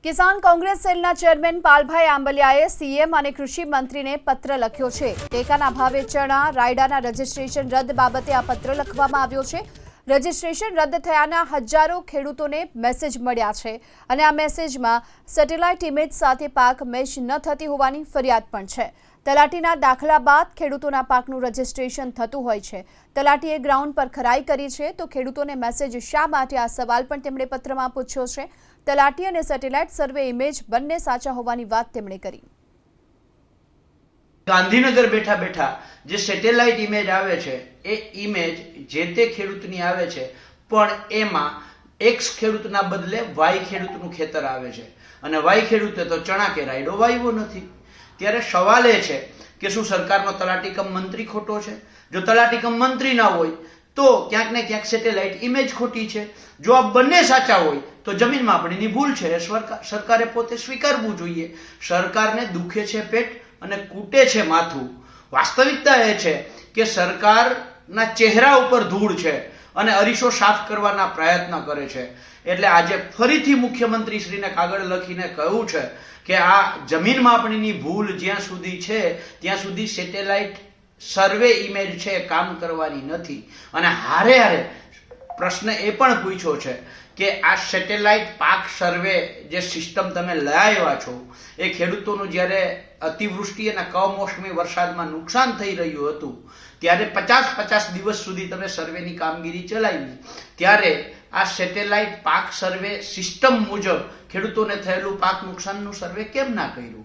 કિસાન કોંગ્રેસ સેલના chairman Palbhai આંબલિયાએ CM અને કૃષિ મંત્રીને પત્ર લખ્યો છે। ટેકાના ભાવે ચણા રાયડાના રજીસ્ટ્રેશન રદ બાબતે આ પત્ર લખવામાં આવ્યો છે। રજીસ્ટ્રેશન રદ થયાના હજારો ખેડૂતોને મેસેજ મળ્યા છે અને આ મેસેજમાં સેટેલાઇટ ઇમેજ સાથે પાક મેચ ન થતી હોવાની ફરિયાદ પણ છે। તલાટીના દાખલા બાદ ખેડૂતોના પાકનું રજીસ્ટ્રેશન થતું હોય છે। તલાટીએ ગ્રાઉન્ડ પર ખરાઈ કરી છે તો ખેડૂતોને મેસેજ શા માટે, આ સવાલ પણ તેમણે પત્રમાં પૂછ્યો છે। તલાટી અને સેટેલાઇટ સર્વે ઇમેજ બંને સાચા હોવાની વાત તેમણે કરી। ગાંધીનગર બેઠા બેઠા જે સેટેલાઇટ ઇમેજ આવે છે એ ઇમેજ જે તે ખેડૂતની આવે છે, પણ એમાં એક્સ ખેડૂતના બદલે વાય ખેડૂતનું ખેતર આવે છે અને વાય ખેડૂતે તો ચણા કે રાયડો વાવ્યો નથી। ત્યારે સવાલ એ છે કે શું સરકારનો તલાટી કમ મંત્રી ખોટો છે? જો તલાટી કમ મંત્રી ના હોય તો ક્યાંક ને ક્યાંક સેટેલાઇટ ઇમેજ ખોટી છે। જો આ બંને સાચા હોય તો જમીન માપણીની ભૂલ છે, સરકારે પોતે સ્વીકારવું જોઈએ। સરકારને દુખે છે પેટ અને કૂટે છે માથું। વાસ્તવિકતા એ છે કે સરકારના ચહેરા ઉપર ધૂળ છે અને અરીસો સાફ કરવાના પ્રયત્ન કરે છે। એટલે આજે ફરીથી મુખ્યમંત્રી શ્રીને કાગળ લખીને કહ્યું છે કે આ જમીન માપણીની ભૂલ જ્યાં સુધી છે ત્યાં સુધી સેટેલાઇટ સર્વે ઇમેજ છે કામ કરવાની નથી। અને હારે હારે પ્રશ્ન એ પણ પૂછ્યો છે કે આ સેટેલાઇટ પાક સર્વે જે સિસ્ટમ તમે લઈ આવ્યા છો એ ખેડૂતોનું જ્યારે અતિવૃષ્ટિ અને કમોસમી વરસાદમાં નુકસાન થઈ રહ્યું હતું ત્યારે 50 દિવસ સુધી તમે સર્વેની કામગીરી ચલાવી, ત્યારે આ સેટેલાઇટ પાક સર્વે સિસ્ટમ મુજબ ખેડૂતોને થયેલું પાક નુકસાનનું સર્વે કેમ ના કર્યું?